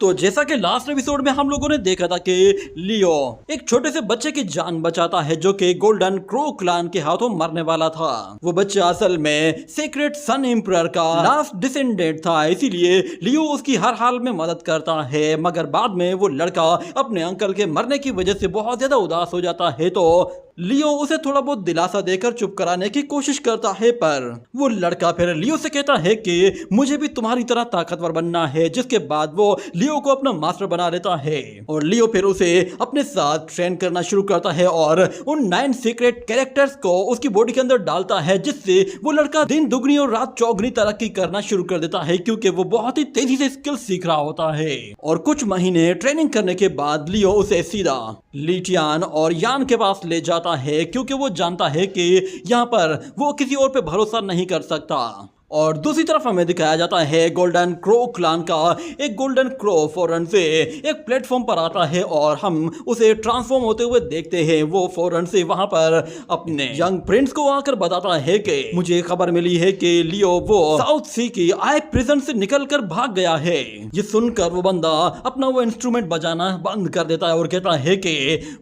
तो जैसा कि लास्ट एपिसोड में हम लोगों ने देखा था कि लियो एक छोटे से बच्चे की जान बचाता है जो कि गोल्डन क्रो क्लान के हाथों मरने वाला था। वो बच्चा असल में सीक्रेट सन एम्परर का लास्ट डिसेंडेंट था, इसीलिए लियो उसकी हर हाल में मदद करता है। मगर बाद में वो लड़का अपने अंकल के मरने की वजह से बहुत ज्यादा उदास हो जाता है, तो लियो उसे थोड़ा बहुत दिलासा देकर चुप कराने की कोशिश करता है। पर वो लड़का फिर लियो से कहता है कि मुझे भी तुम्हारी तरह ताकतवर बनना है, जिसके बाद वो लियो को अपना मास्टर बना लेता है और लियो फिर उसे अपने साथ ट्रेन करना शुरू करता है और उन 9 सीक्रेट कैरेक्टर्स को उसकी बॉडी के अंदर डालता है, जिससे वो लड़का दिन दुगनी और रात चौगनी तरक्की करना शुरू कर देता है, क्योंकि वो बहुत ही तेजी से स्किल सीख रहा होता है। और कुछ महीने ट्रेनिंग करने के बाद लियो उसे सीधा लीटियान और यान के पास ले जाता है, क्योंकि वो जानता है कि यहाँ पर वो किसी और पे भरोसा नहीं कर सकता। और दूसरी तरफ हमें दिखाया जाता है गोल्डन क्रो क्लान का एक गोल्डन क्रो फौरन से एक प्लेटफॉर्म पर आता है और हम उसे ट्रांसफॉर्म होते हुए देखते हैं। वो फौरन से वहां पर अपने यंग प्रिंस को आकर बताता है कि मुझे खबर मिली है कि लियो वो साउथ सी की आई प्रिजन से निकलकर भाग गया है। ये सुनकर वो बंदा अपना वो इंस्ट्रूमेंट बजाना बंद कर देता है और कहता है कि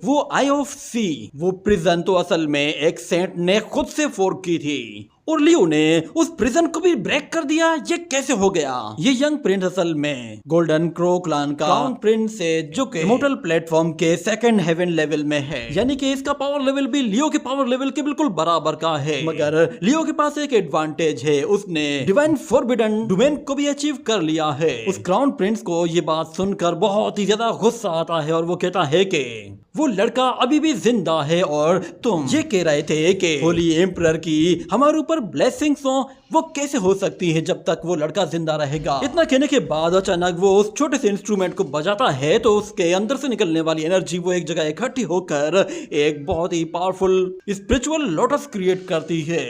वो आई ऑफ सी वो प्रिजन तो असल में एक सेंट ने खुद से फोर्क की थी और लियो ने उस प्रिजन को भी ब्रेक कर दिया। ये कैसे हो गया? ये यंग प्रिंस असल में गोल्डन क्रो क्लान का क्राउन प्रिंस है, जो कि इमोर्टल प्लेटफॉर्म के सेकंड हेवन लेवल में है, यानी कि इसका पावर लेवल भी लियो के पावर लेवल के बिल्कुल बराबर का है। मगर लियो के पास एक एडवांटेज है, उसने डिवाइन फॉरबिडन डोमेन को भी अचीव कर लिया है। उस क्राउन प्रिंस को ये बात सुनकर बहुत ही ज्यादा गुस्सा आता है और वो कहता है कि वो लड़का अभी भी जिंदा है और तुम ये कह रहे थे कि होली एम्परर की हमारे ऊपर ब्लेसिंग्स हो, वो कैसे हो सकती है जब तक वो लड़का जिंदा रहेगा। इतना कहने के बाद अचानक वो उस छोटे से इंस्ट्रूमेंट को बजाता है, तो उसके अंदर से निकलने वाली एनर्जी वो एक जगह इकट्ठी होकर एक बहुत ही पावरफुल स्पिरिचुअल लोटस क्रिएट करती है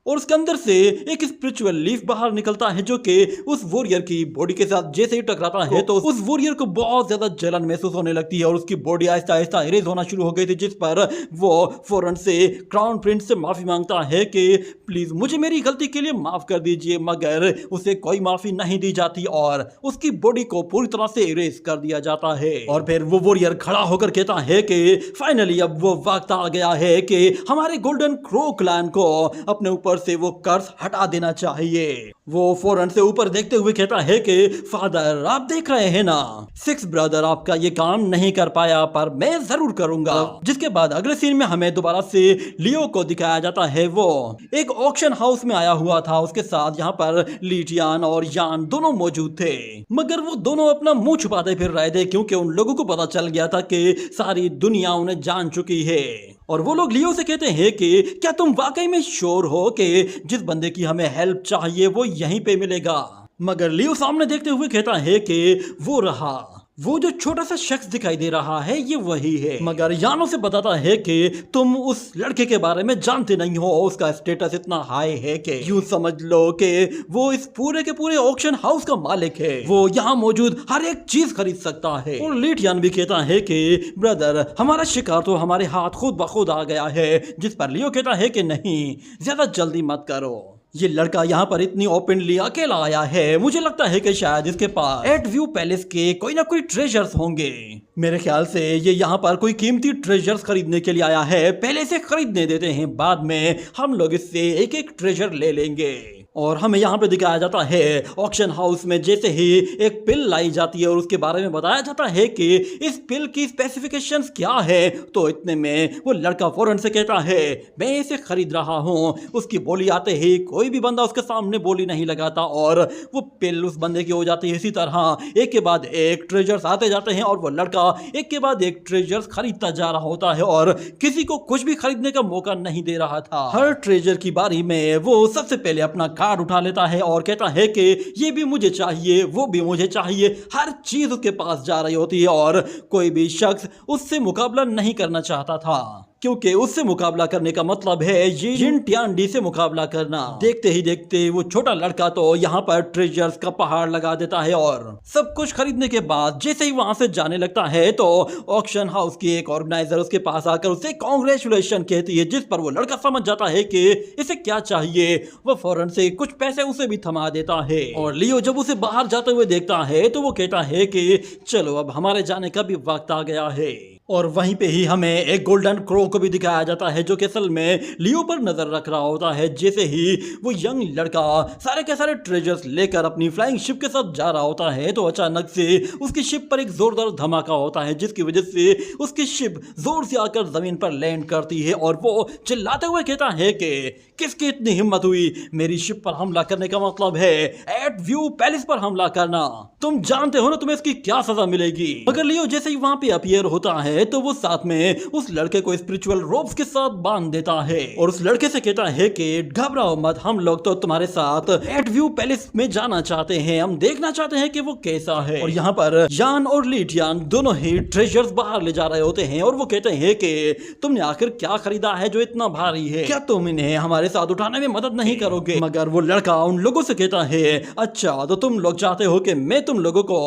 और उसके अंदर से एक स्पिरिचुअल लीफ बाहर निकलता है, जो कि उस वॉरियर की बॉडी के साथ जैसे ही टकराता है तो उस वॉरियर को बहुत ज्यादा जलन महसूस होने लगती है और उसकी बॉडी आहिस्ता आहिस्ता इरेज होना शुरू हो गई थी, जिस पर वो फौरन से क्राउन प्रिंस से माफी मांगता है कि प्लीज मुझे मेरी गलती के लिए माफ कर दीजिए। मगर उसे कोई माफी नहीं दी जाती और उसकी बॉडी को पूरी तरह से इरेज कर दिया जाता है। और फिर वो वॉरियर खड़ा होकर कहता है कि फाइनली अब वो वक्त आ गया है कि हमारे गोल्डन क्रो क्लैन को अपने ऊपर से वो कर्ज हटा देना चाहिए। वो फौरन से ऊपर देखते हुए कहता है कि फादर आप देख रहे हैं ना, 6 ब्रदर आपका ये काम नहीं कर पाया, पर मैं जरूर करूंगा। जिसके बाद अगले सीन में हमें दोबारा से लियो को दिखाया जाता है। वो एक ऑक्शन हाउस में आया हुआ था, उसके साथ यहाँ पर लीटियान और यान दोनों मौजूद थे, मगर वो दोनों अपना मुंह छुपाते फिर रहे थे, क्योंकि उन लोगों को पता चल गया था कि सारी दुनिया उन्हें जान चुकी है। और वो लोग लियो से कहते हैं कि क्या तुम वाकई में श्योर हो कि जिस बंदे की हमें हेल्प चाहिए वो यहीं पे मिलेगा? मगर लियो सामने देखते हुए कहता है कि वो रहा, वो जो छोटा सा शख्स दिखाई दे रहा है ये वही है। मगर यानो से बताता है कि तुम उस लड़के के बारे में जानते नहीं हो, उसका स्टेटस इतना हाई है कि यूं समझ लो कि वो इस पूरे के पूरे ऑक्शन हाउस का मालिक है, वो यहाँ मौजूद हर एक चीज खरीद सकता है। और लीटियान भी कहता है कि ब्रदर हमारा शिकार तो हमारे हाथ खुद ब खुद आ गया है, जिस पर लियो कहता है कि नहीं ज्यादा जल्दी मत करो, ये लड़का यहाँ पर इतनी ओपनली अकेला आया है, मुझे लगता है कि शायद इसके पास एट व्यू पैलेस के कोई ना कोई ट्रेजर्स होंगे। मेरे ख्याल से ये यहाँ पर कोई कीमती ट्रेजर्स खरीदने के लिए आया है, पहले से खरीदने देते हैं, बाद में हम लोग इससे एक एक ट्रेजर ले लेंगे। और हमें यहाँ पे दिखाया जाता है ऑक्शन हाउस में जैसे ही एक पिल लाई जाती है और उसके बारे में बताया जाता है कि इस पिल की स्पेसिफिकेशंस क्या है, तो इतने में वो लड़का फौरन से कहता है मैं इसे खरीद रहा हूँ। उसकी बोली आते ही कोई भी बंदा उसके सामने बोली नहीं लगाता और वो पिल उस बंदे की हो जाती है। इसी तरह एक के बाद एक ट्रेजर्स आते जाते हैं और वो लड़का एक के बाद एक ट्रेजर्स खरीदता जा रहा होता है और किसी को कुछ भी खरीदने का मौका नहीं दे रहा था। हर ट्रेजर की बारी में वो सबसे पहले अपना कार्ड उठा लेता है और कहता है कि ये भी मुझे चाहिए, वो भी मुझे चाहिए, हर चीज उसके पास जा रही होती है और कोई भी शख्स उससे मुकाबला नहीं करना चाहता था, क्योंकि उससे मुकाबला करने का मतलब है जिन टियानडी से मुकाबला करना। देखते ही देखते वो छोटा लड़का तो यहाँ पर ट्रेजर्स का पहाड़ लगा देता है और सब कुछ खरीदने के बाद जैसे ही वहां से जाने लगता है तो ऑक्शन हाउस की एक ऑर्गेनाइजर उसके पास आकर उसे कांग्रेचुलेशन कहती है, जिस पर वो लड़का समझ जाता है कि इसे क्या चाहिए। वो फौरन से कुछ पैसे उसे भी थमा देता है और लियो जब उसे बाहर जाते हुए देखता है तो वो कहता है कि चलो अब हमारे जाने का भी वक्त आ गया है। और वहीं पे ही हमें एक गोल्डन क्रो को भी दिखाया जाता है जो कि असल में लियो पर नजर रख रहा होता है। जैसे ही वो यंग लड़का सारे के सारे ट्रेजर्स लेकर अपनी फ्लाइंग शिप के साथ जा रहा होता है तो अचानक से उसकी शिप पर एक जोरदार धमाका होता है, जिसकी वजह से उसकी शिप जोर से आकर जमीन पर लैंड करती है और वो चिल्लाते हुए कहता है कि किसकी इतनी हिम्मत हुई मेरी शिप पर हमला करने का मतलब है एट व्यू पैलेस पर हमला करना। तुम जानते हो ना तुम्हें इसकी क्या सजा मिलेगी। मगर लियो जैसे ही वहां पे अपीयर होता है तो वो साथ में उस लड़के को स्पिरिचुअल रोप्स के साथ बांध देता है और उस लड़के से कहता है कि घबराओ मत, हम लोग तो तुम्हारे साथ एट व्यू पैलेस में जाना चाहते हैं, हम देखना चाहते हैं कि वो कैसा है। और यहाँ पर यान और लीटियान दोनों ही ट्रेजर्स बाहर ले जा रहे होते हैं और वो कहते हैं कि तुमने आखिर क्या खरीदा है जो इतना भारी है, क्या तुम इन्हें हमारे साथ उठाने में मदद नहीं करोगे। मगर वो लड़का उन लोगों से कहता है अच्छा तो तुम लोग चाहते हो कि मैं तुम लोगों को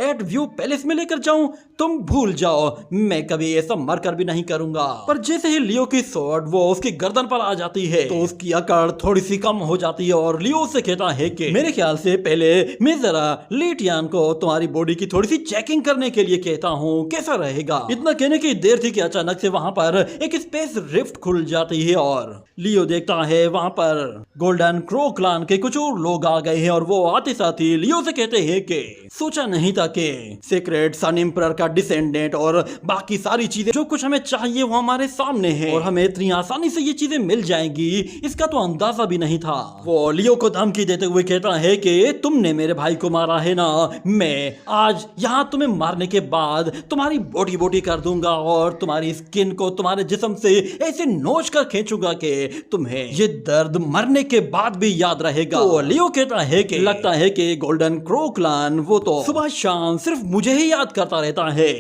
एट व्यू पैलेस में लेकर जाऊं, तुम भूल जाओ मैं कभी ऐसा मरकर भी नहीं करूंगा। पर जैसे ही लियो की स्वॉर्ड वो उसकी गर्दन पर आ जाती है तो उसकी अकड़ थोड़ी सी कम हो जाती है और लियो से कहता है कि मेरे ख्याल से पहले मैं जरा लीटियान को तुम्हारी बॉडी की थोड़ी सी चेकिंग करने के लिए कहता हूँ, कैसा रहेगा। इतना कहने की देर थी कि अचानक से वहां पर एक स्पेस रिफ्ट खुल जाती है और लियो देखता है वहां पर गोल्डन क्रो क्लान के कुछ और लोग आ गए हैं और वो आते साथ ही लियो से कहते हैं कि सोचा नहीं था कि सीक्रेट सन एम्परर का डिसेंडेंट और बाकी सारी चीजें जो कुछ हमें चाहिए वो हमारे सामने है और हमें इतनी आसानी से ये चीजें मिल जाएंगी इसका तो अंदाजा भी नहीं था। वो लियो को धमकी देते हुए कहता है कि तुमने मेरे भाई को मारा है ना, मैं आज यहाँ तुम्हें मारने के बाद तुम्हारी बोटी बोटी कर दूंगा और तुम्हारी स्किन को तुम्हारे जिस्म से ऐसे नोच कर खींचूंगा कि तुम्हें ये दर्द मरने के बाद भी याद रहेगा। तो लियो कहता है कि लगता है कि गोल्डन क्रो क्लान वो तो सुबह शाम सिर्फ मुझे ही याद करता रहता है,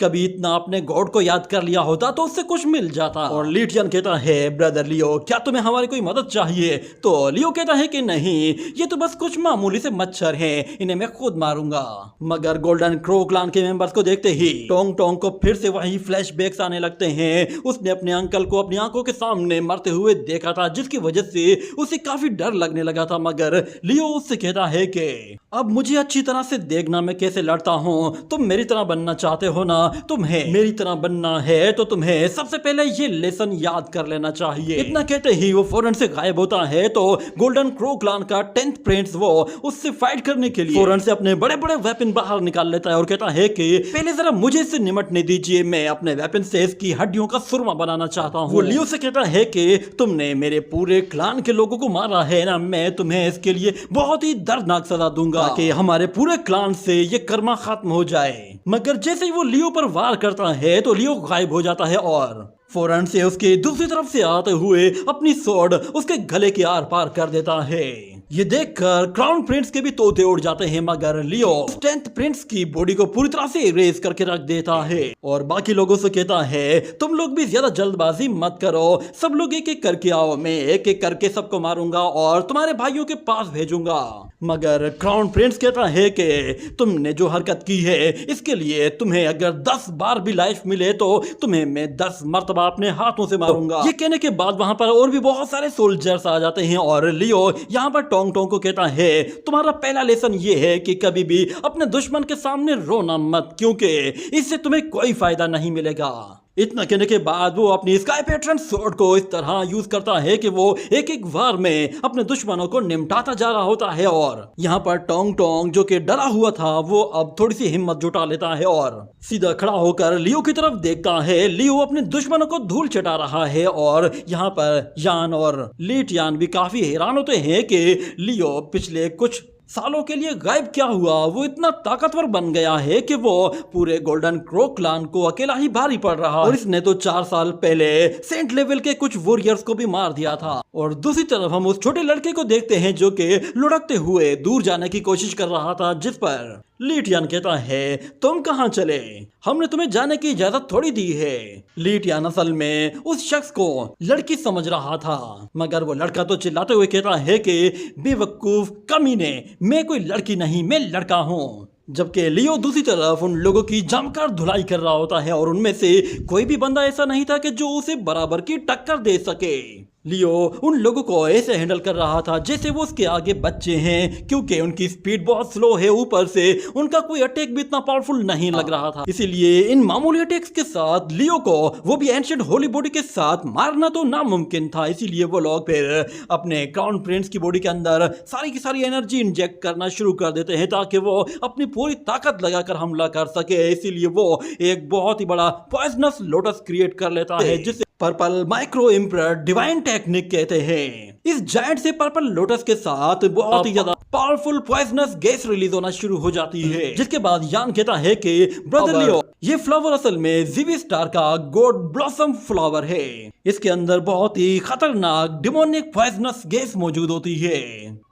कभी इतना अपने गॉड को याद कर लिया होता तो उससे कुछ मिल जाता। और लीटियन कहता है ब्रदर लियो क्या तुम्हें हमारी कोई मदद चाहिए। तो लियो कहता है कि नहीं ये तो बस कुछ मामूली से मच्छर हैं, इन्हें मैं खुद मारूंगा। मगर गोल्डन क्रो क्लान के मेंबर्स को देखते ही टोंग टोंग को फिर से वही फ्लैशबैक्स आने लगते हैं। उसने अपने अंकल को अपनी आंखों के सामने मरते हुए देखा था जिसकी वजह से उसे काफी डर लगने लगा था। मगर लियो उससे कहता है कि अब मुझे अच्छी तरह से देखना मैं कैसे लड़ता हूँ, तुम मेरी तरह बनना चाहते हो ना, तुम्हें मेरी तरह बनना है तो तुम्हें सबसे पहले ये लेसन याद कर लेना चाहिए। इतना कहते ही वो फौरन से गायब होता है तो गोल्डन क्रो क्लान का 10th प्रिंस वो उससे फाइट करने के लिए फौरन से अपने बड़े बड़े वेपन बाहर निकाल लेता है और कहता है कि पहले जरा मुझे इससे निमटने दीजिए, मैं अपने वेपन से इसकी हड्डियों का सुरमा बनाना चाहता हूँ। वो लियो से कहता है कि तुमने मेरे पूरे क्लान के लोगों को मारा है ना, मैं तुम्हें इसके लिए बहुत ही दर्दनाक सजा दूंगा कि हमारे पूरे क्लान से ये कर्मा खत्म हो जाए। मगर जैसे ही वो लियो पर वार करता है तो लियो गायब हो जाता है और फौरन से उसके दूसरी तरफ से आते हुए अपनी स्वॉर्ड उसके गले के आर पार कर देता है। ये देखकर क्राउन प्रिंस के भी तोते उड़ जाते हैं मगर लियो 10th प्रिंस की बॉडी को पूरी तरह से इरेज करके रख देता है और बाकी लोगों से कहता है तुम लोग भी ज्यादा जल्दबाजी मत करो, सब लोग एक एक करके आओ, मैं एक एक करके सबको मारूंगा और तुम्हारे भाइयों के पास भेजूंगा। मगर क्राउन प्रिंस कहता है कि तुमने जो हरकत की है इसके लिए तुम्हें अगर 10 बार भी लाइफ मिले तो तुम्हें मैं 10 मर्तबा अपने हाथों से मारूंगा। ये कहने के बाद वहां पर और भी बहुत सारे सोल्जर्स आ जाते हैं और लियो यहाँ पर टोंग टोंग को कहता है तुम्हारा पहला लेसन ये है कि कभी भी अपने दुश्मन के सामने रोना मत, क्योंकि इससे तुम्हें कोई फायदा नहीं मिलेगा। इतना कहने के बाद वो अपनी स्काई पैटर्न स्वॉर्ड को इस तरह यूज करता है कि वो एक एक वार में अपने दुश्मनों को निमटाता जा रहा होता है और यहाँ पर टोंग टोंग जो कि डरा हुआ था वो अब थोड़ी सी हिम्मत जुटा लेता है और सीधा खड़ा होकर लियो की तरफ देखता है। लियो अपने दुश्मनों को धूल चटा रहा है और यहाँ पर यान और लीटियान भी काफी हैरान होते हैं कि लियो पिछले कुछ सालों के लिए गायब क्या हुआ, वो इतना ताकतवर बन गया है कि वो पूरे गोल्डन क्रो क्लान को अकेला ही भारी पड़ रहा और इसने तो 4 साल पहले सेंट लेवल के कुछ वॉरियर्स को भी मार दिया था। और दूसरी तरफ हम उस छोटे लड़के को देखते हैं जो कि लुढ़कते हुए दूर जाने की कोशिश कर रहा था, जिस पर लीटियन कहता है, तुम कहाँ चले? हमने तुम्हें जाने की इजाजत थोड़ी दी है। लीटियन असल में उस शख्स को लड़की समझ रहा था, मगर वो लड़का तो चिल्लाते हुए कहता है कि बेवकूफ कमीने, मैं कोई लड़की नहीं, मैं लड़का हूँ। जबकि लियो दूसरी तरफ उन लोगों की जमकर धुलाई कर रहा होता है और उनमें से कोई भी बंदा ऐसा नहीं था कि जो उसे बराबर की टक्कर दे सके। लियो उन लोगों को ऐसे हैंडल कर रहा था जैसे वो उसके आगे बच्चे हैं, क्योंकि उनकी स्पीड बहुत स्लो है, ऊपर से उनका कोई अटैक भी इतना पावरफुल नहीं लग रहा था। इसीलिए इन मामूली अटैक्स के साथ लियो को, वो भी एंशिएंट होली बॉडी के साथ, मारना तो नामुमकिन था। इसीलिए वो लोग फिर अपने क्राउन प्रिंस की बॉडी के अंदर सारी की सारी एनर्जी इंजेक्ट करना शुरू कर देते हैं ताकि वो अपनी पूरी ताकत लगाकर हमला कर सके। इसीलिए वो एक बहुत ही बड़ा पॉइजनस लोटस क्रिएट कर लेता है जिसे purple micro emperor divine technique कहते हैं। इस जायंट से पर्पल लोटस के साथ बहुत ही ज्यादा पावरफुल पॉइजनस गैस रिलीज होना शुरू हो जाती है, जिसके बाद यान कहता है कि ब्रदर लियो, ये फ्लावर असल में जीवी स्टार का गोल्ड ब्लॉसम फ्लावर है। इसके अंदर बहुत ही खतरनाक डिमोनिक पॉइजनस गैस मौजूद होती है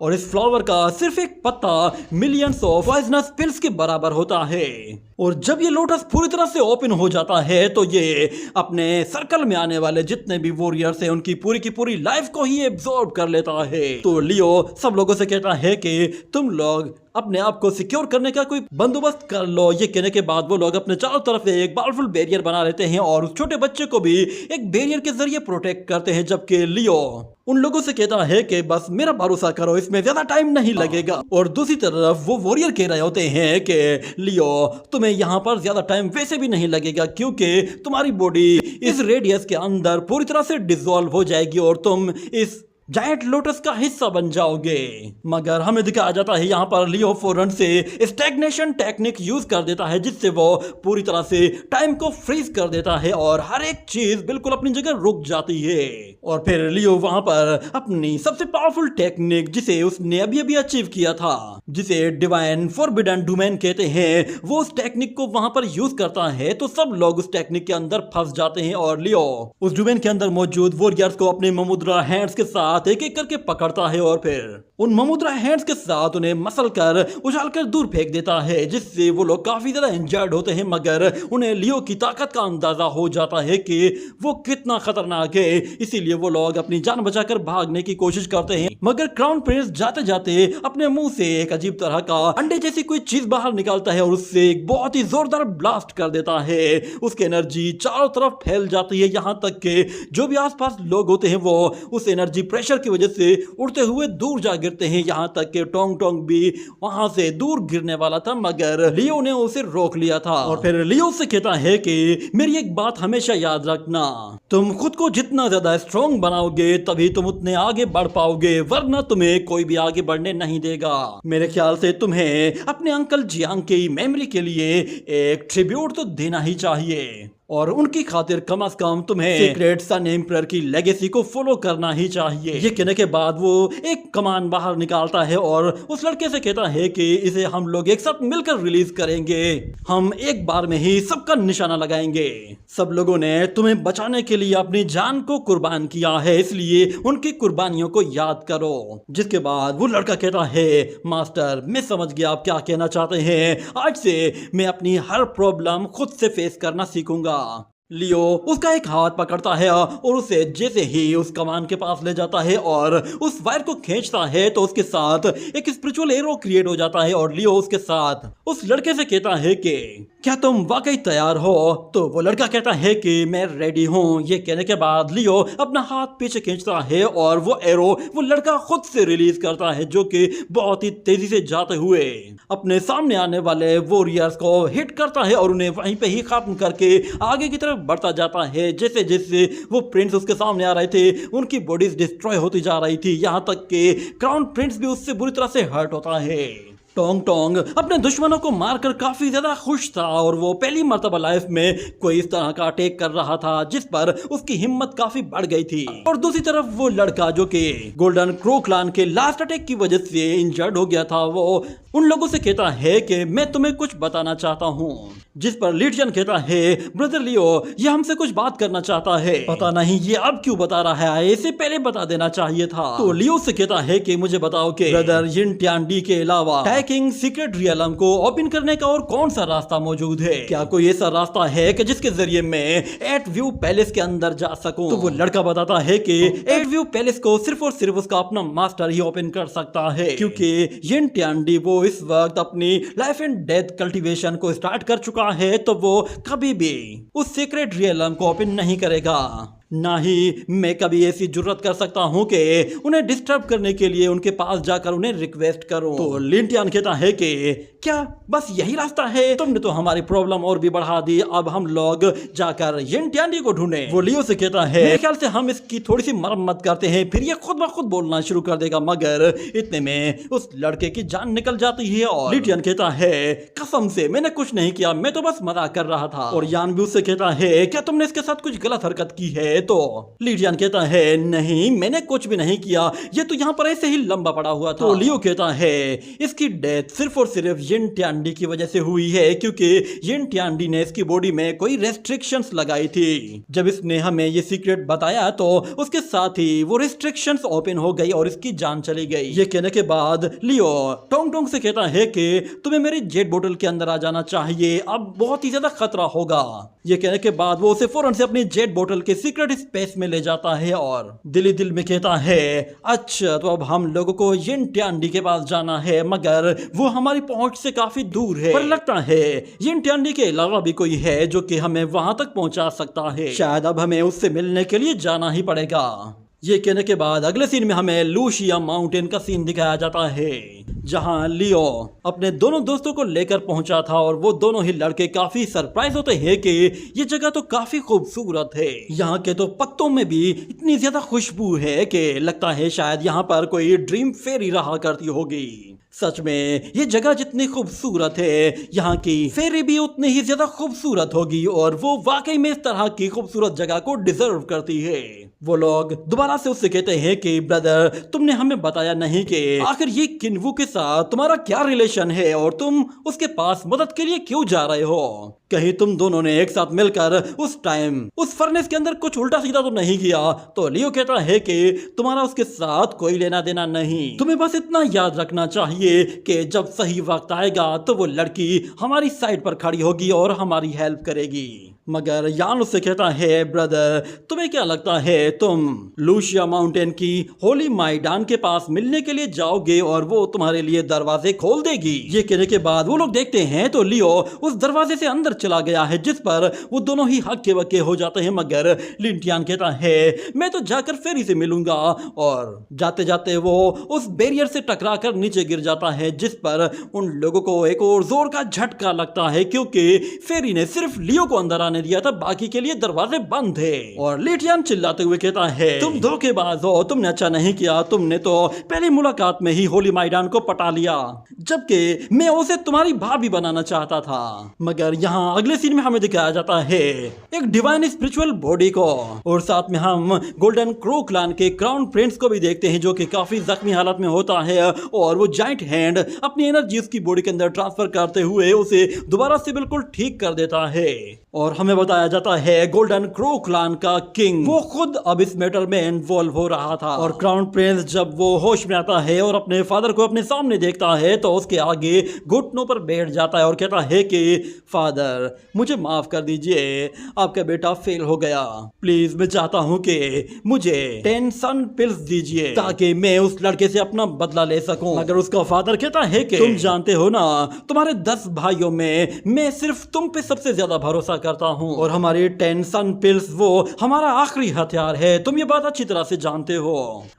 और इस फ्लावर का सिर्फ एक पत्ता मिलियंस ऑफ पॉइजनस पिल्स के बराबर होता है। और जब ये लोटस पूरी तरह से ओपन हो जाता है तो ये अपने सर्कल में आने वाले जितने भी वॉरियर्स हैं उनकी पूरी की पूरी लाइफ को ही एब्जॉर्ब कर लेता है। तो लियो सब लोगों से कहता है कि तुम लोग अपने आप को सिक्योर करने का कोई बंदोबस्त कर लो। ये कहने के बाद वो लोग अपने चारों तरफ एक पावरफुल बैरियर बना लेते हैं और उस छोटे बच्चे को भी एक बैरियर के जरिए प्रोटेक्ट करते हैं, जबकि लियो उन लोगों से कहता है कि बस मेरा भरोसा करो, इसमें ज्यादा टाइम नहीं लगेगा। और दूसरी तरफ वो वॉरियर कह रहे होते हैं कि लियो, तुम्हें यहाँ पर ज्यादा टाइम वैसे भी नहीं लगेगा क्योंकि तुम्हारी बॉडी इस रेडियस के अंदर पूरी तरह से डिसॉल्व हो जाएगी और तुम इस जायंट लोटस का हिस्सा बन जाओगे। मगर हमें दिखाया जाता है यहाँ पर लियो फौरन से स्टैग्नेशन टेक्निक यूज कर देता है जिससे वो पूरी तरह से टाइम को फ्रीज कर देता है और हर एक चीज बिल्कुल अपनी जगह रुक जाती है। और फिर लियो वहां पर अपनी सबसे पावरफुल टेक्निक, जिसे उसने अभी अभी अचीव किया था, जिसे डिवाइन फॉरबिडन डोमेन कहते हैं, वो उस टेक्निक को वहां पर यूज करता है। तो सब लोग उस टेक्निक के अंदर फंस जाते हैं और लियो उस डोमेन के अंदर मौजूद वॉरियर्स को अपने ममुद्रा हैंड्स के साथ एक एक करके पकड़ता है और फिर उन ममुद्रा हैंड्स के साथ उन्हें मसल कर उछाल कर दूर फेंक देता है, जिससे वो लोग काफी ज्यादा इंजर्ड होते हैं। मगर उन्हें लियो की ताकत का अंदाजा हो जाता है कि वो कितना खतरनाक है, इसीलिए वो लोग अपनी जान बचाकर भागने की कोशिश करते हैं। मगर क्राउन प्रिंस जाते जाते अपने मुंह से एक अजीब तरह का अंडे जैसी कोई चीज बाहर निकालता है और उससे एक बहुत ही जोरदार ब्लास्ट कर देता है। उसकी एनर्जी चारों तरफ फैल जाती है, यहाँ तक कि जो भी आसपास लोग होते हैं वो उस एनर्जी प्रेशर की वजह से उड़ते हुए दूर जा गिरते हैं। यहाँ तक कि टोंग टोंग भी वहां से दूर गिरने वाला था, मगर लियो ने उसे रोक लिया था। और फिर लियो से कहता है कि मेरी एक बात हमेशा याद रखना, तुम खुद को जितना ज्यादा स्ट्रॉन्ग बनाओगे तभी तुम उतने आगे बढ़ पाओगे, वरना तुम्हें कोई भी आगे बढ़ने नहीं देगा। मेरे ख्याल से तुम्हें अपने अंकल जियांग की मेमोरी के लिए एक ट्रिब्यूट तो देना ही चाहिए और उनकी खातिर कम से कम तुम्हें सीक्रेट सन एम्परर की लेगेसी को फॉलो करना ही चाहिए। ये कहने के बाद वो एक कमान बाहर निकालता है और उस लड़के से कहता है कि इसे हम लोग एक साथ मिलकर रिलीज करेंगे, हम एक बार में ही सबका निशाना लगाएंगे। सब लोगों ने तुम्हें बचाने के लिए अपनी जान को कुर्बान किया है, इसलिए उनकी कुर्बानियों को याद करो। जिसके बाद वो लड़का कहता है, मास्टर मैं समझ गया आप क्या कहना चाहते हैं, आज से मैं अपनी हर प्रॉब्लम खुद से फेस करना सीखूंगा। लियो उसका एक हाथ पकड़ता है और उसे जैसे ही उस कमान के पास ले जाता है और उस वायर को खींचता है तो उसके साथ एक स्पिरिचुअल एरो क्रिएट हो जाता है और लियो उसके साथ उस लड़के से कहता है कि क्या तुम वाकई तैयार हो? तो वो लड़का कहता है कि मैं रेडी हूँ। ये कहने के बाद लियो अपना हाथ पीछे खींचता है और वो एरो वो लड़का खुद से रिलीज करता है, जो कि बहुत ही तेजी से जाते हुए अपने सामने आने वाले वॉरियर्स को हिट करता है और उन्हें वहीं पे ही खत्म करके आगे की तरफ बढ़ता जाता है। जैसे जैसे वो प्रिंस उसके सामने आ रहे थे उनकी बॉडीज डिस्ट्रॉय होती जा रही थी, यहाँ तक कि क्राउन प्रिंस भी उससे बुरी तरह से हर्ट होता है। टोंग टोंग अपने दुश्मनों को मारकर काफी ज्यादा खुश था और वो पहली मर्तबा लाइफ में कोई इस तरह का अटैक कर रहा था जिस पर उसकी हिम्मत काफी बढ़ गई थी। और दूसरी तरफ वो लड़का जो कि गोल्डन क्रो क्लान के लास्ट अटैक की वजह से इंजर्ड हो गया था, वो उन लोगों से कहता है कि मैं तुम्हें कुछ बताना चाहता हूँ, जिस पर लिटियन कहता है ब्रदर लियो ये हमसे कुछ बात करना चाहता है, पता नहीं ये अब क्यों बता रहा है, इसे पहले बता देना चाहिए था। तो लियो से कहता है कि मुझे बताओ कि ब्रदर यिन टियानडी के अलावा टैकिंग सीक्रेट रियलम को ओपन करने का और कौन सा रास्ता मौजूद है, क्या कोई ऐसा रास्ता है कि जिसके जरिए मैं एट व्यू पैलेस के अंदर जा सकूं। तो वो लड़का बताता है कि एट व्यू पैलेस को सिर्फ और सिर्फ उसका अपना मास्टर ही ओपन कर सकता है, क्योंकि यिन टियानडी वो इस वक्त अपनी लाइफ एंड डेथ कल्टीवेशन को स्टार्ट कर चुका है, तो वो कभी भी उस सीक्रेट रियलम को ओपन नहीं करेगा। ना ही मैं कभी ऐसी जुर्रत कर सकता हूं कि उन्हें डिस्टर्ब करने के लिए उनके पास जाकर उन्हें रिक्वेस्ट करूं। तो लिंटियन कहता है कि क्या बस यही रास्ता है, तुमने तो हमारी प्रॉब्लम और भी बढ़ा दी, अब हम लोग जाकर यिन टियानडी को ढूंढें। वो लियो से कहता है मेरे ख्याल से हम इसकी थोड़ी सी मरम्मत करते हैं, फिर ये खुद ब खुद बोलना शुरू कर देगा। मगर इतने में उस लड़के की जान निकल जाती है और लिटियन कहता है कसम से मैंने कुछ नहीं किया, मैं तो बस मजाक कर रहा था। और यान भी उससे कहता है क्या तुमने इसके साथ कुछ गलत हरकत की है। तो लिटियन कहता है नहीं मैंने कुछ भी नहीं किया, ये तो यहाँ पर ऐसे ही लंबा पड़ा हुआ था। तो लियो कहता है इसकी डेथ सिर्फ और सिर्फ यिन टियानडी की वजह से हुई है, क्योंकि यिन टियानडी ने इसकी बॉडी में कोई रेस्ट्रिक्शंस लगाई थी। जब इसने हमें ये सीक्रेट बताया तो उसके साथ ही वो रेस्ट्रिक्शंस ओपन हो गई और इसकी जान चली गई। ये कहने के बाद लियो टोंग टोंग से कहता है कि तुम्हें मेरी जेट बोतल के अंदर आ जाना चाहिए, अब बहुत ही ज्यादा खतरा होगा। ये कहने के बाद वो उसे फौरन से अपनी जेट बोतल के सीक्रेट स्पेस में ले जाता है और दिल ही दिल में कहता है अच्छा तो अब हम लोगों को यिन टियानडी के पास जाना है, मगर वो हमारी पहुंच से काफी दूर है, पर लगता है यिन टियानडी के अलावा भी कोई है जो कि हमें वहां तक पहुंचा सकता है, शायद अब हमें उससे मिलने के लिए जाना ही पड़ेगा। ये कहने के बाद अगले सीन में हमें लूशिया माउंटेन का सीन दिखाया जाता है, जहां लियो अपने दोनों दोस्तों को लेकर पहुंचा था और वो दोनों ही लड़के काफी सरप्राइज होते हैं कि ये जगह तो काफी खूबसूरत है, यहाँ के तो पत्तों में भी इतनी ज्यादा खुशबू है कि लगता है शायद यहाँ पर कोई ड्रीम फेरी रहा करती होगी। सच में ये जगह जितनी खूबसूरत है यहाँ की फेरी भी उतनी ही ज्यादा खूबसूरत होगी और वो वाकई में इस तरह की खूबसूरत जगह को डिजर्व करती है। वो लोग दोबारा से उससे कहते हैं कि ब्रदर तुमने हमें बताया नहीं कि आखिर ये किन्वू के साथ तुम्हारा क्या रिलेशन है और तुम उसके पास मदद के लिए क्यों जा रहे हो, कहीं तुम दोनों ने एक साथ मिलकर उस टाइम उस फर्नेस के अंदर कुछ उल्टा सीधा तो नहीं किया। तो लियो कहता है कि तुम्हारा उसके साथ कोई लेना देना नहीं, तुम्हें बस इतना याद रखना चाहिए कि जब सही वक्त आएगा तो वो लड़की हमारी साइड पर खड़ी होगी और हमारी हेल्प करेगी। मगर यान उससे कहता है ब्रदर तुम्हें क्या लगता है तुम लूशिया माउंटेन की होली माइडान के पास मिलने के लिए जाओगे और वो तुम्हारे लिए दरवाजे खोल देगी। ये कहने के बाद वो लोग देखते हैं तो लियो उस दरवाजे से अंदर चला गया है, जिस पर वो दोनों ही हक्के बक्के हो जाते हैं। मगर लिंटियन कहता है मैं तो जाकर फेरी से मिलूंगा और जाते जाते वो उस बैरियर से टकरा कर नीचे गिर जाता है, जिस पर उन लोगों को एक और जोर का झटका लगता है क्योंकि फेरी ने सिर्फ लियो को अंदर आने दिया था, बाकी के लिए दरवाजे बंद थे। और लिटियन चिल्लाते हुए कहता है तुम धोखेबाज हो, तुमने अच्छा नहीं किया, तुमने तो पहली मुलाकात में ही होली माइडान को पटा लिया, जबकि मैं उसे तुम्हारी भाभी बनाना चाहता था। मगर यहाँ अगले सीन में हमें दिखाया जाता है एक डिवाइन स्पिरिचुअल बॉडी को और साथ में हम गोल्डन क्रो क्लैन के क्राउन प्रिंस को भी देखते हैं जो कि काफी जख्मी हालत में होता है और वो जाइंट हैंड अपनी एनर्जी उसकी बॉडी के अंदर ट्रांसफर करते हुए उसे दोबारा से बिल्कुल ठीक कर देता है। और हमें बताया जाता है गोल्डन क्रो क्लैन का किंग वो खुद अब इस मैटर में इन्वॉल्व हो रहा था। और क्राउन प्रिंस जब वो होश में आता है और अपने फादर को अपने सामने देखता है तो उसके आगे घुटनों पर बैठ जाता है और कहता है कि फादर मुझे माफ कर दीजिए, आपका बेटा फेल हो गया, प्लीज मैं चाहता हूँ कि मुझे 10 सन पिल्स दीजिए ताकि मैं उस लड़के से अपना बदला ले सकूं। मगर उसका फादर कहता है कि तुम जानते हो ना तुम्हारे 10 भाइयों में मैं सिर्फ तुम पे सबसे ज्यादा भरोसा करता हूँ और हमारी 10 सन पिल्स वो हमारा आखिरी हथियार है, तुम ये बात अच्छी तरह से जानते हो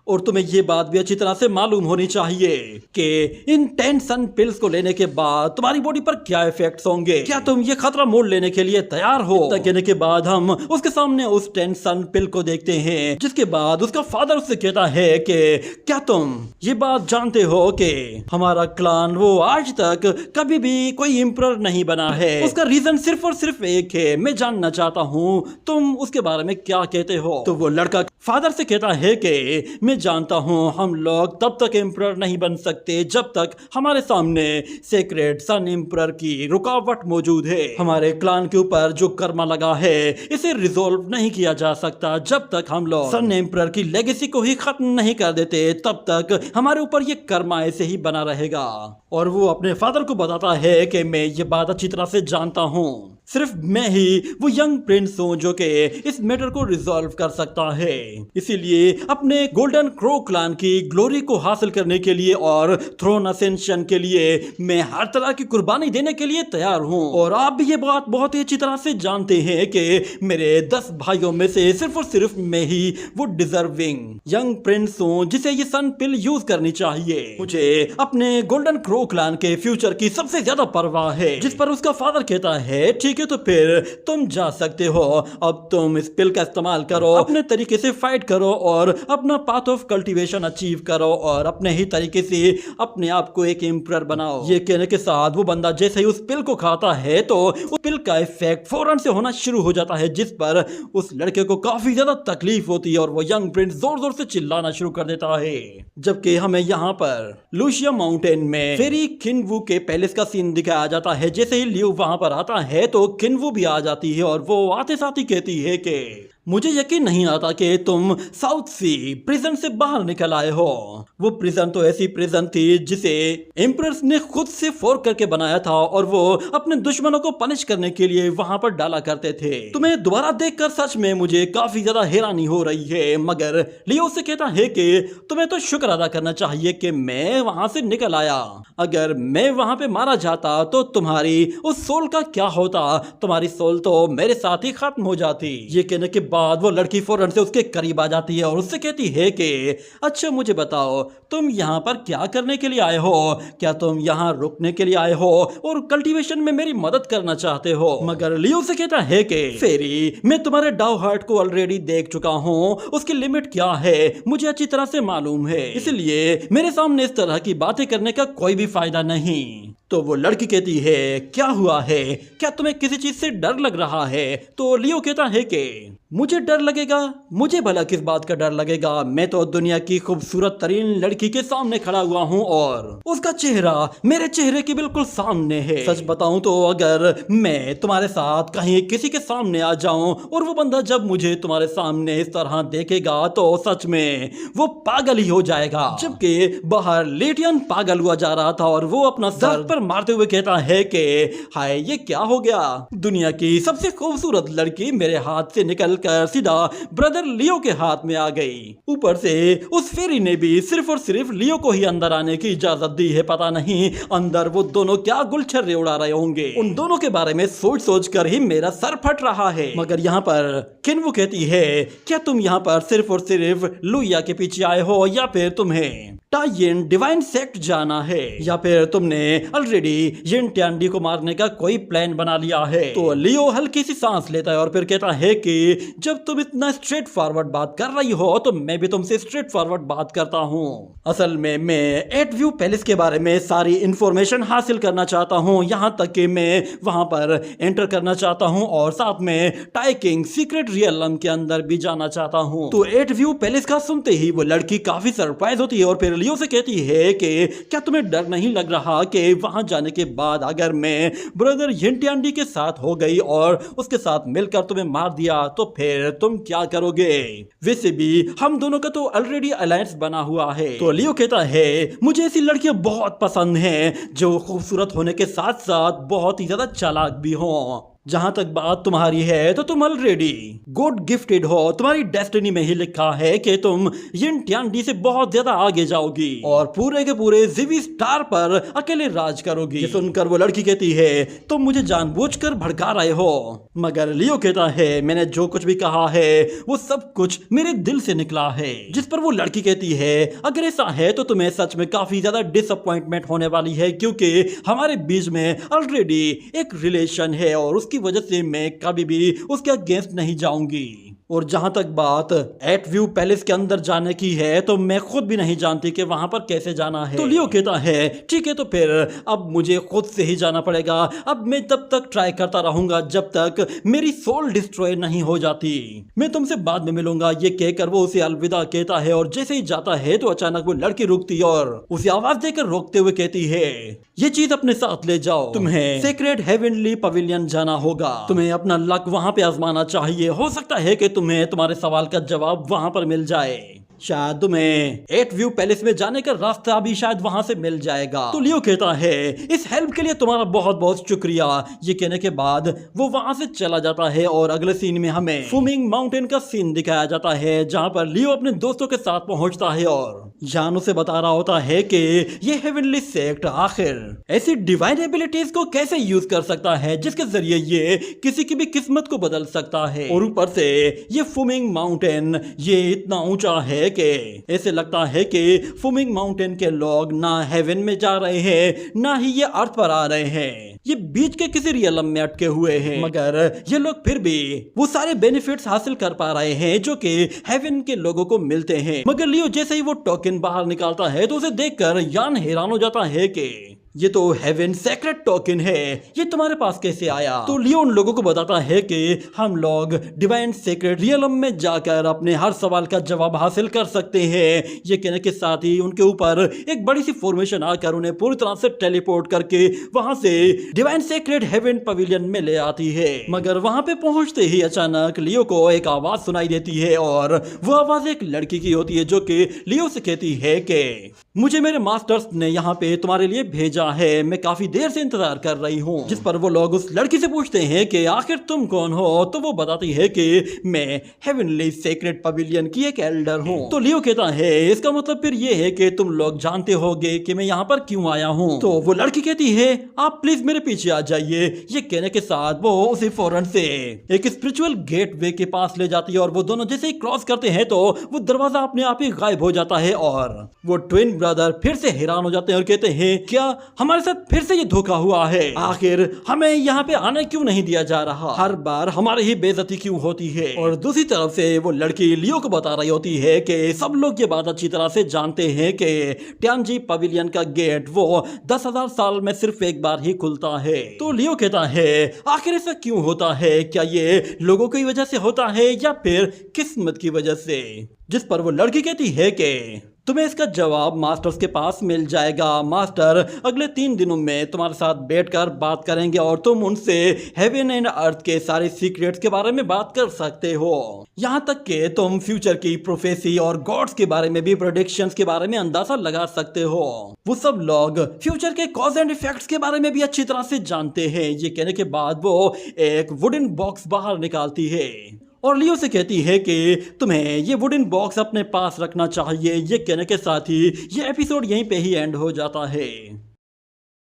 और तुम्हें ये बात भी अच्छी तरह से मालूम होनी चाहिए कि इन 10 सन पिल्स को लेने के बाद तुम्हारी बॉडी पर क्या इफेक्ट्स होंगे, क्या तुम ये खतरा मोड़ लेने के लिए तैयार हो। कहने के बाद हम उसके सामने उस 10 सन पिल को देखते हैं, जिसके बाद उसका फादर उससे कहता है कि क्या तुम ये बात जानते हो कि हमारा क्लान वो आज तक कभी भी कोई एम्परर नहीं बना है, उसका रीजन सिर्फ और सिर्फ एक है, मैं जानना चाहता हूँ तुम उसके बारे में क्या कहते हो। तो वो लड़का फादर से कहता है कि मैं जानता हूँ हम लोग तब तक एम्परर नहीं बन सकते जब तक हमारे सामने सेक्रेट सन एम्परर की रुकावट मौजूद है। हमारे क्लान के ऊपर जो कर्मा लगा है इसे रिजोल्व नहीं किया जा सकता जब तक हम लोग सन एम्परर की लेगेसी को ही खत्म नहीं कर देते, तब तक हमारे ऊपर ये कर्मा ऐसे ही बना रहेगा। और वो अपने फादर को बताता है कि मैं ये बात अच्छी तरह से जानता हूँ, सिर्फ मैं ही वो यंग प्रिंस हूँ जो कि इस मैटर को रिजॉल्व कर सकता है। इसीलिए अपने गोल्डन क्रो क्लान की ग्लोरी को हासिल करने के लिए और थ्रोन असेंशन के लिए मैं हर तरह की कुर्बानी देने के लिए तैयार हूँ। और आप भी ये बात बहुत ही अच्छी तरह से जानते हैं कि मेरे 10 भाइयों में से सिर्फ और सिर्फ मैं ही वो डिजर्विंग यंग प्रिंस हूँ जिसे ये सन पिल यूज करनी चाहिए। मुझे अपने गोल्डन क्रो क्लान के फ्यूचर की सबसे ज्यादा परवाह है। जिस पर उसका फादर कहता है ठीक है तो फिर तुम जा सकते हो, अब तुम इस पिल का इस्तेमाल करो, अपने तरीके से फाइट करो और अपना पाथ ऑफ कल्टीवेशन अचीव करो और अपने ही तरीके से अपने आप को एक एम्परर बनाओ। ये कहने के साथ वो बंदा जैसे ही उस पिल को खाता है तो उस पिल का इफेक्ट फौरन से होना शुरू हो जाता है, जिस पर उस लड़के को काफी ज्यादा तकलीफ होती है और वो यंग प्रिंस जोर जोर से चिल्लाना शुरू कर देता है। जबकि हमें यहाँ पर लूशिया माउंटेन में फेरी किन्वू के पैलेस का सीन दिखाया जाता है। जैसे ही लियो वहां पर आता है तो किन्वू भी आ जाती है और वो आते साथ ही कहती है कि मुझे यकीन नहीं आता कि तुम साउथ सी प्रिजन से बाहर निकल आए हो। वो प्रिजन तो ऐसी प्रिजन थी जिसे एम्परर्स ने खुद से फोर्क करके बनाया था और वो अपने दुश्मनों को पनिश करने के लिए वहां पर डाला करते थे। तुम्हें दोबारा देखकर सच में मुझे काफी ज्यादा हैरानी हो रही है, मगर लियो से कहता है कि तुम्हें तो शुक्र अदा करना चाहिए कि मैं वहां से निकल आया। अगर मैं वहां पे मारा जाता तो तुम्हारी उस सोल का क्या होता? तुम्हारी सोल तो मेरे साथ ही खत्म हो जाती। ये कहने के बाद वो लड़की फौरन से उसके करीब आ जाती है और उससे कहती है कि अच्छा मुझे बताओ तुम यहाँ पर क्या करने के लिए आए हो? क्या तुम यहाँ रुकने के लिए आए हो और कल्टीवेशन में मेरी मदद करना चाहते हो? मगर लियो से कहता है कि फेरी मैं तुम्हारे डाउ हार्ट को ऑलरेडी देख चुका हूँ, उसकी लिमिट क्या है मुझे अच्छी तरह से मालूम है, इसलिए मेरे सामने इस तरह की बातें करने का कोई भी फायदा नहीं। तो वो लड़की कहती है क्या हुआ है, क्या तुम्हें किसी चीज से डर लग रहा है? तो लियो कहता है कि मुझे डर लगेगा? मुझे भला किस बात का डर लगेगा? मैं तो दुनिया की खूबसूरत तरीन लड़की के सामने खड़ा हुआ हूँ और उसका चेहरा मेरे चेहरे के बिल्कुल सामने है। सच बताऊं तो अगर मैं तुम्हारे साथ कहीं किसी के सामने आ जाऊं और वो बंदा जब मुझे तुम्हारे सामने इस तरह देखेगा तो सच में वो पागल ही हो जाएगा। जबकि बाहर लेटियन पागल हुआ जा रहा था और वो अपना सर पर मारते हुए कहता है कि हाय ये क्या हो गया? दुनिया की सबसे खूबसूरत लड़की मेरे हाथ से निकल कर सीधा ब्रदर लियो के हाथ में आ गई। ऊपर से उस फेरी ने भी सिर्फ और सिर्फ लियो को ही अंदर आने की इजाजत दी है। पता नहीं अंदर वो दोनों क्या गुलछर्रे उड़ा रहे होंगे। उन दोनों के बारे में सोच सोच कर ही मेरा सर फट रहा है। मगर यहाँ पर किन्वू कहती है क्या तुम यहाँ पर सिर्फ और सिर्फ लुइया के पीछे आए हो या फिर तुम्हें टाइयन डिवाइन सेक्ट जाना है या फिर तुमने ऑलरेडी यिन ट्यांडी को मारने का कोई प्लान बना लिया है? तो लियो हल्की सी सांस लेता है और फिर कहता है कि जब तुम इतना स्ट्रेट फॉरवर्ड बात कर रही हो तो मैं भी तुमसे स्ट्रेट फॉरवर्ड बात करता हूँ। असल में मैं एट व्यू पैलेस के बारे में सारी इंफॉर्मेशन हासिल करना चाहता हूँ, यहाँ तक कि मैं वहां पर एंटर करना चाहता हूँ और साथ में टाई किंग सीक्रेट रियलम के अंदर भी जाना चाहता हूँ। तो एट व्यू पैलेस का सुनते ही वो लड़की काफी सरप्राइज होती है और फिर लियो से कहती है कि क्या तुम्हें डर नहीं लग रहा कि वहां जाने के बाद अगर मैं ब्रदर यिन ट्यांडी के साथ हो गई और उसके साथ मिलकर तुम्हें मार दिया तो फिर तुम क्या करोगे? वैसे भी हम दोनों का तो ऑलरेडी अलायंस बना हुआ है। तो लियो कहता है मुझे ऐसी लड़कियां बहुत पसंद हैं जो खूबसूरत होने के साथ साथ बहुत ही ज्यादा चालाक भी हों। जहां तक बात तुम्हारी है तो तुम ऑलरेडी गॉड गिफ्टेड हो, तुम्हारी डेस्टिनी में ही लिखा है कि तुम यिन ट्यांडी से बहुत ज्यादा आगे जाओगी और पूरे के पूरे जिवी स्टार पर अकेले राज करोगी। ये सुनकर वो लड़की कहती है तुम मुझे जानबूझकर भड़का रहे हो। मगर लियो कहता है मैंने जो कुछ भी कहा है वो सब कुछ मेरे दिल से निकला है। जिस पर वो लड़की कहती है अगर ऐसा है तो तुम्हें सच में काफी ज्यादा डिसअपॉइंटमेंट होने वाली है, क्योंकि हमारे बीच में ऑलरेडी एक रिलेशन है और उसकी वजह से मैं कभी भी उसके अगेंस्ट नहीं जाऊंगी। और जहां तक बात एट व्यू पैलेस के अंदर जाने की है तो मैं खुद भी नहीं जानती कि वहां पर कैसे जाना है। तो लियो कहता है ठीक है तो फिर अब मुझे खुद से ही जाना पड़ेगा। अब मैं तब तक ट्राई करता रहूंगा जब तक मेरी सोल डिस्ट्रॉय नहीं हो जाती। मैं तुमसे बाद में मिलूंगा। ये कहकर वो उसे अलविदा कहता है और जैसे ही जाता है तो अचानक वो लड़की रुकती और उसे आवाज देकर रोकते हुए कहती है ये चीज अपने साथ ले जाओ, तुम्हें सेक्रेट हेवनली पवेलियन जाना होगा, तुम्हें अपना लक वहां पे आजमाना चाहिए। हो सकता है कि तुम्हें तुम्हारे सवाल का जवाब वहां पर मिल जाए। शायद तुम्हें एट व्यू पैलेस में जाने का रास्ता भी शायद वहां से मिल जाएगा। तो लियो कहता है इस हेल्प के लिए तुम्हारा बहुत बहुत शुक्रिया। ये कहने के बाद वो वहां से चला जाता है और अगले सीन में हमें फूमिंग माउंटेन का सीन दिखाया जाता है जहां पर लियो अपने दोस्तों के साथ पहुंचता है और जान उसे बता रहा होता है कि ये हेवनली सेक्ट आखिर ऐसी डिवाइन एबिलिटीज को कैसे यूज कर सकता है जिसके जरिए ये किसी की भी किस्मत को बदल सकता है। और ऊपर से ये फूमिंग माउंटेन ये इतना ऊंचा है कि ऐसे लगता है कि फूमिंग माउंटेन के लोग ना हेवन में जा रहे हैं ना ही ये अर्थ पर आ रहे हैं। ये बीच के किसी रियलम में अटके हुए हैं मगर ये लोग फिर भी वो सारे बेनिफिट्स हासिल कर पा रहे हैं जो कि हेवन के लोगों को मिलते हैं। मगर लियो जैसे ही वो टोकन बाहर निकालता है तो उसे देखकर यान हैरान हो जाता है कि ये तो हेवन सेक्रेट टोकन है, ये तुम्हारे पास कैसे आया। तो लियो उन लोगों को बताता है कि हम लोग डिवाइन सेक्रेट रियलम में जाकर अपने हर सवाल का जवाब हासिल कर सकते हैं। ये कहने के साथ ही उनके ऊपर एक बड़ी सी फॉर्मेशन आकर उन्हें पूरी तरह से टेलीपोर्ट करके वहां से डिवाइन सेक्रेट हेवन पवेलियन में ले आती है। मगर वहां पे पहुंचते ही अचानक लियो को एक आवाज सुनाई देती है और वो आवाज एक लड़की की होती है जो कि लियो से कहती है कि मुझे मेरे मास्टर्स ने यहाँ पे तुम्हारे लिए भेजा है, मैं काफी देर से इंतजार कर रही हूँ। जिस पर वो लोग उस लड़की से पूछते हैं कि आखिर तुम कौन हो। तो वो बताती है कि मैं हेवनली सेक्रेट पवेलियन की एक एल्डर हूँ। तो लियो कहता है इसका मतलब फिर ये है कि तुम लोग जानते होगे कि मैं यहाँ पर क्यों आया हूँ। तो वो लड़की कहती है आप प्लीज मेरे पीछे आ जाइए। ये कहने के साथ वो उसे फौरन से एक स्पिरिचुअल गेटवे के पास ले जाती है और वो दोनों जैसे ही क्रॉस करते हैं तो वो दरवाजा अपने आप ही गायब हो जाता है और वो ट्विन ब्रदर फिर से हैरान हो जाते हैं और कहते हैं क्या हमारे साथ फिर से ये धोखा हुआ है। आखिर हमें यहाँ पे आने क्यों नहीं दिया जा रहा, हर बार हमारी ही बेइज्जती क्यों होती है। और दूसरी तरफ से वो लड़की लियो को बता रही होती है कि सब लोग ये बात अच्छी तरह से जानते हैं कि ट्यानजी पवेलियन का गेट वो 10,000 साल में सिर्फ एक बार ही खुलता है। तो लियो कहता है आखिर ऐसा क्यों होता है, क्या ये लोगों की वजह से होता है या फिर किस्मत की वजह से। जिस पर वो लड़की कहती है कि तुम्हें इसका जवाब मास्टर्स के पास मिल जाएगा। मास्टर अगले 3 दिनों में तुम्हारे साथ बैठकर बात करेंगे और तुम उनसे हेवन एंड अर्थ के सारे सीक्रेट्स के बारे में बात कर सकते हो। यहाँ तक कि तुम फ्यूचर की प्रोफेसी और गॉड्स के बारे में भी प्रेडिक्शंस के बारे में अंदाजा लगा सकते हो। वो सब लोग फ्यूचर के कॉज एंड इफेक्ट्स के बारे में भी अच्छी तरह से जानते हैं। ये कहने के बाद वो एक वुडन बॉक्स बाहर निकालती है और लियो से कहती है कि तुम्हें ये वुडन बॉक्स अपने पास रखना चाहिए। ये कहने के साथ ही ये एपिसोड यहीं पे ही एंड हो जाता है।